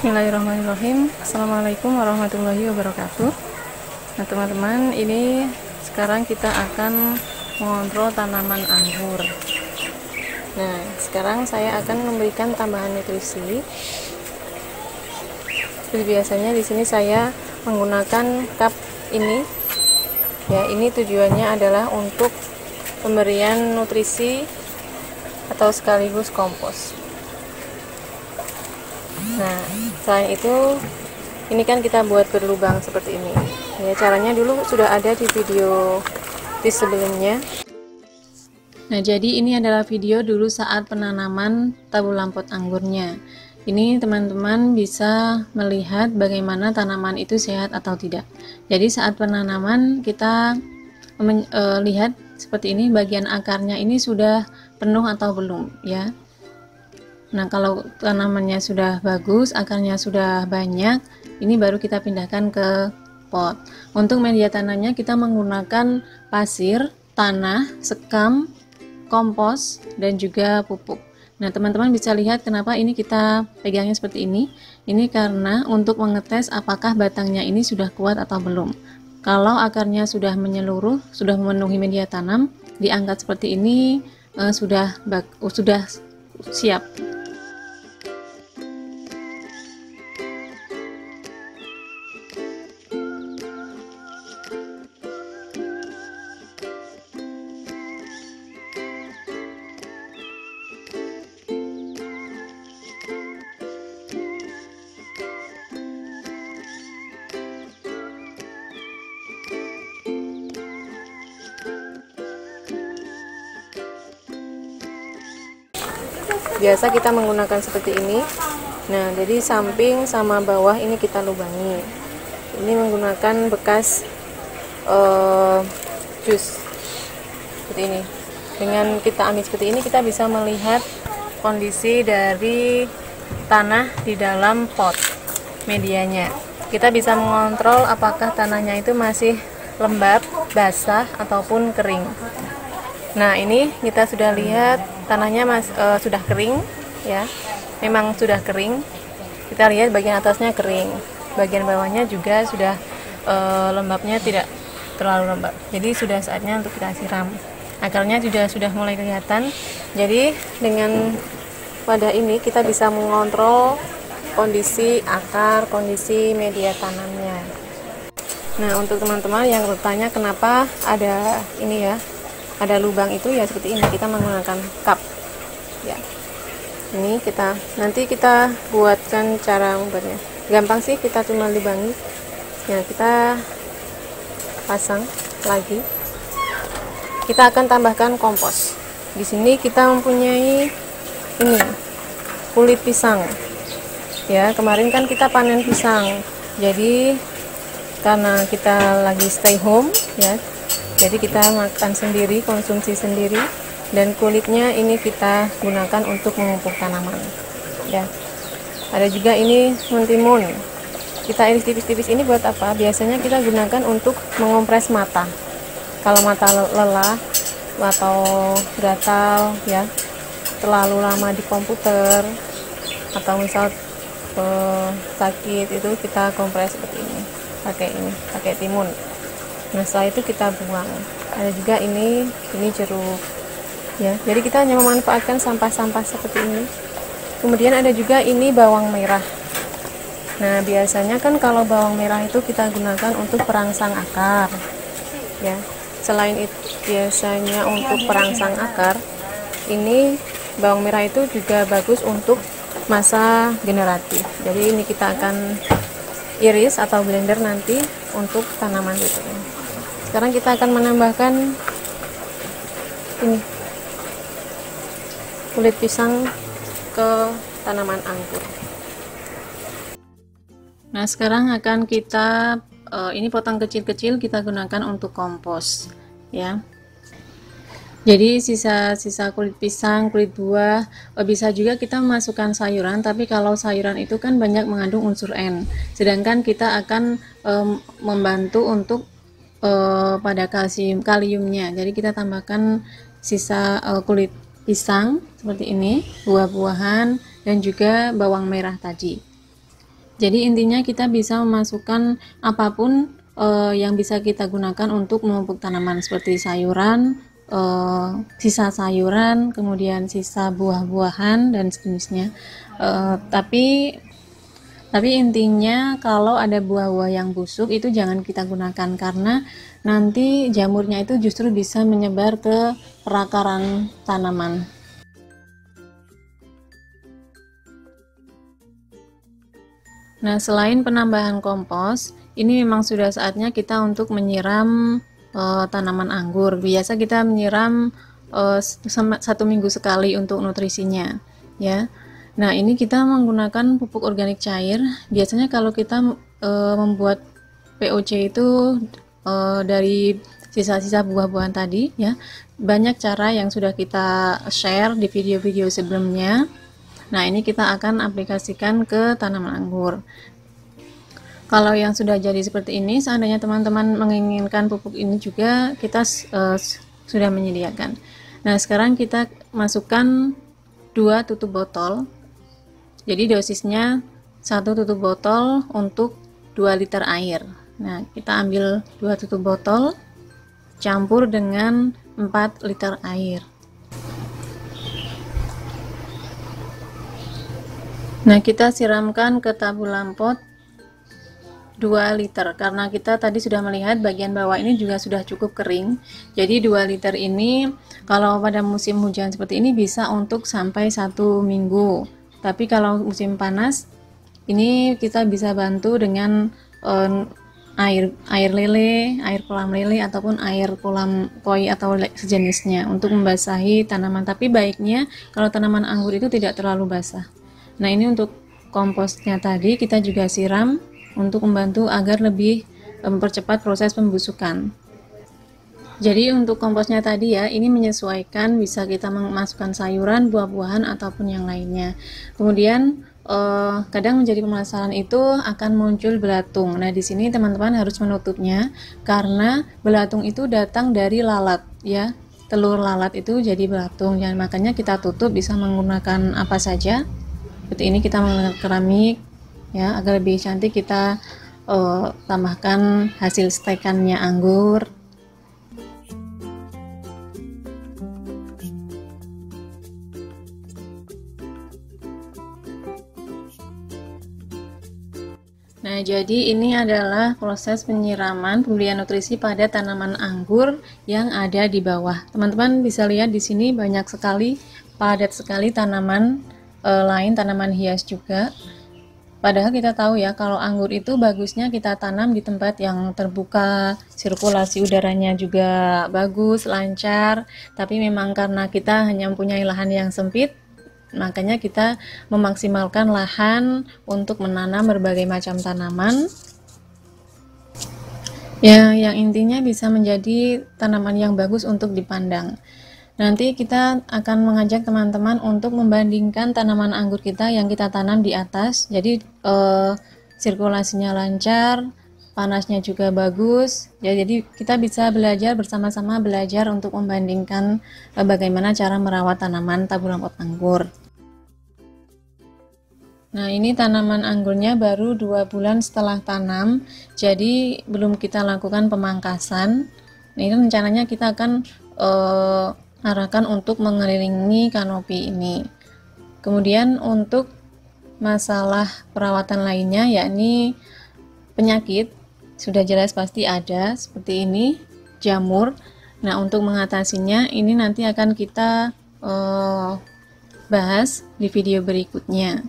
Bismillahirrahmanirrahim. Assalamualaikum warahmatullahi wabarakatuh. Nah teman-teman, ini sekarang kita akan mengontrol tanaman anggur. Nah sekarang saya akan memberikan tambahan nutrisi. Seperti biasanya di sini saya menggunakan cup ini. Ya, ini tujuannya adalah untuk pemberian nutrisi atau sekaligus kompos. Nah, selain itu, ini kan kita buat berlubang seperti ini. Ya, caranya dulu sudah ada di video di sebelumnya. Nah, jadi ini adalah video dulu saat penanaman tabu lampot anggurnya. Ini teman-teman bisa melihat bagaimana tanaman itu sehat atau tidak. Jadi saat penanaman kita lihat seperti ini, bagian akarnya ini sudah penuh atau belum, ya. Nah, kalau tanamannya sudah bagus, akarnya sudah banyak, ini baru kita pindahkan ke pot. Untuk media tanamnya kita menggunakan pasir, tanah, sekam, kompos, dan juga pupuk. Nah, teman-teman bisa lihat kenapa ini kita pegangnya seperti ini. Ini karena untuk mengetes apakah batangnya ini sudah kuat atau belum. Kalau akarnya sudah menyeluruh, sudah memenuhi media tanam, diangkat seperti ini, sudah siap. Biasa kita menggunakan seperti ini. Nah, jadi samping sama bawah ini kita lubangi. Ini menggunakan bekas jus seperti ini. Dengan kita ambil seperti ini, kita bisa melihat kondisi dari tanah di dalam pot medianya. Kita bisa mengontrol apakah tanahnya itu masih lembab, basah ataupun kering. Nah, ini kita sudah lihat tanahnya sudah kering, ya. Memang sudah kering. Kita lihat bagian atasnya kering, bagian bawahnya juga sudah lembabnya tidak terlalu lembab. Jadi sudah saatnya untuk kita siram. Akarnya juga sudah mulai kelihatan. Jadi dengan wadah ini kita bisa mengontrol kondisi akar, kondisi media tanamnya. Nah, untuk teman-teman yang bertanya kenapa ada ini ya, ada lubang itu, ya seperti ini, kita menggunakan cup, ya. Ini nanti kita buatkan cara membuatnya. Gampang sih, kita cuma lubangi. Ya, kita pasang lagi. Kita akan tambahkan kompos. Di sini kita mempunyai ini kulit pisang. Ya, kemarin kan kita panen pisang. Jadi karena kita lagi stay home, ya. Jadi kita makan sendiri, konsumsi sendiri, dan kulitnya ini kita gunakan untuk memupuk tanaman. Ya. Ada juga ini mentimun. Kita iris tipis-tipis ini buat apa? Biasanya kita gunakan untuk mengompres mata. Kalau mata lelah atau gatal, ya, terlalu lama di komputer atau misal sakit, itu kita kompres seperti ini. Pakai timun. Nah, setelah itu kita buang. Ada juga ini jeruk, ya. Jadi kita hanya memanfaatkan sampah-sampah seperti ini. Kemudian ada juga ini bawang merah. Nah, biasanya kan kalau bawang merah itu kita gunakan untuk perangsang akar, ya. Selain itu biasanya untuk perangsang akar, ini bawang merah itu juga bagus untuk masa generatif. Jadi ini kita akan iris atau blender nanti untuk tanaman itu. Sekarang kita akan menambahkan ini kulit pisang ke tanaman anggur. Nah, sekarang akan kita ini potong kecil-kecil, kita gunakan untuk kompos, ya. Jadi sisa-sisa kulit pisang, kulit buah, bisa juga kita memasukkan sayuran, tapi kalau sayuran itu kan banyak mengandung unsur N. Sedangkan kita akan membantu untuk pada kaliumnya. Jadi kita tambahkan sisa kulit pisang seperti ini, buah-buahan, dan juga bawang merah tadi. Jadi intinya kita bisa memasukkan apapun yang bisa kita gunakan untuk memupuk tanaman, seperti sayuran, sisa sayuran, kemudian sisa buah-buahan dan sejenisnya. Tapi intinya kalau ada buah-buah yang busuk itu jangan kita gunakan, karena nanti jamurnya itu justru bisa menyebar ke perakaran tanaman. Nah, selain penambahan kompos, ini memang sudah saatnya kita untuk menyiram tanaman anggur. Biasa kita menyiram 1 minggu sekali untuk nutrisinya, ya. Nah, ini kita menggunakan pupuk organik cair. Biasanya kalau kita membuat POC itu dari sisa-sisa buah-buahan tadi, ya, banyak cara yang sudah kita share di video-video sebelumnya. Nah, ini kita akan aplikasikan ke tanaman anggur. Kalau yang sudah jadi seperti ini, seandainya teman-teman menginginkan pupuk ini juga, kita sudah menyediakan. Nah, sekarang kita masukkan 2 tutup botol. Jadi dosisnya 1 tutup botol untuk 2 liter air. Nah, kita ambil 2 tutup botol, campur dengan 4 liter air. Nah, kita siramkan ke tabulan pot 2 liter, karena kita tadi sudah melihat bagian bawah ini juga sudah cukup kering. Jadi 2 liter ini kalau pada musim hujan seperti ini bisa untuk sampai 1 minggu. Tapi kalau musim panas ini kita bisa bantu dengan air lele, air kolam lele, ataupun air kolam koi atau sejenisnya untuk membasahi tanaman. Tapi baiknya kalau tanaman anggur itu tidak terlalu basah. Nah, ini untuk komposnya tadi kita juga siram untuk membantu agar lebih mempercepat proses pembusukan. Jadi untuk komposnya tadi ya, ini menyesuaikan, bisa kita memasukkan sayuran, buah-buahan ataupun yang lainnya. Kemudian kadang menjadi permasalahan itu akan muncul belatung. Nah, di sini teman-teman harus menutupnya karena belatung itu datang dari lalat, ya. Telur lalat itu jadi belatung. Dan makanya kita tutup, bisa menggunakan apa saja. Seperti ini kita menggunakan keramik, ya, agar lebih cantik. Kita tambahkan hasil stekannya anggur. Nah, jadi ini adalah proses penyiraman pemberian nutrisi pada tanaman anggur yang ada di bawah. Teman-teman bisa lihat di sini banyak sekali, padat sekali tanaman lain, tanaman hias juga. Padahal kita tahu ya, kalau anggur itu bagusnya kita tanam di tempat yang terbuka, sirkulasi udaranya juga bagus, lancar. Tapi memang karena kita hanya mempunyai lahan yang sempit, makanya kita memaksimalkan lahan untuk menanam berbagai macam tanaman. Ya, yang intinya bisa menjadi tanaman yang bagus untuk dipandang. Nanti kita akan mengajak teman-teman untuk membandingkan tanaman anggur kita yang kita tanam di atas. Jadi sirkulasinya lancar, panasnya juga bagus. Ya, jadi kita bisa belajar bersama-sama, belajar untuk membandingkan bagaimana cara merawat tanaman taburan pot anggur. Nah, ini tanaman anggurnya baru 2 bulan setelah tanam, jadi belum kita lakukan pemangkasan. Nah, ini rencananya kita akan arahkan untuk mengelilingi kanopi ini. Kemudian untuk masalah perawatan lainnya, yakni penyakit, sudah jelas pasti ada, seperti ini, jamur. Nah, untuk mengatasinya ini nanti akan kita bahas di video berikutnya.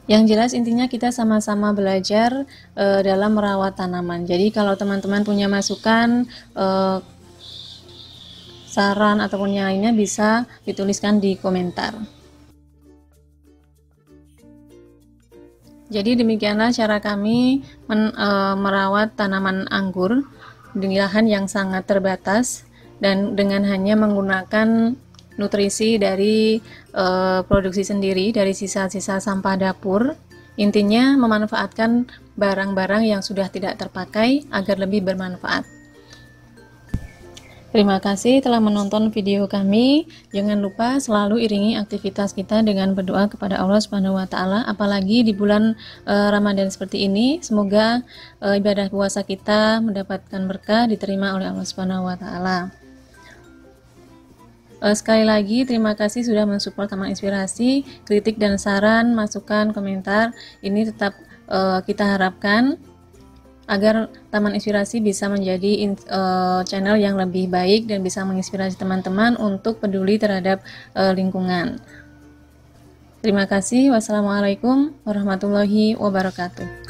Yang jelas intinya kita sama-sama belajar dalam merawat tanaman. Jadi kalau teman-teman punya masukan, saran ataupun yang lainnya bisa dituliskan di komentar. Jadi demikianlah cara kami merawat tanaman anggur di lahan yang sangat terbatas dan dengan hanya menggunakan nutrisi dari produksi sendiri dari sisa-sisa sampah dapur. Intinya memanfaatkan barang-barang yang sudah tidak terpakai agar lebih bermanfaat. Terima kasih telah menonton video kami. Jangan lupa selalu iringi aktivitas kita dengan berdoa kepada Allah Subhanahu wa taala, apalagi di bulan Ramadan seperti ini. Semoga ibadah puasa kita mendapatkan berkah, diterima oleh Allah Subhanahu wa taala. Sekali lagi terima kasih sudah mensupport Taman Inspirasi. Kritik dan saran, masukan, komentar ini tetap kita harapkan agar Taman Inspirasi bisa menjadi channel yang lebih baik dan bisa menginspirasi teman-teman untuk peduli terhadap lingkungan. Terima kasih. Wassalamualaikum warahmatullahi wabarakatuh.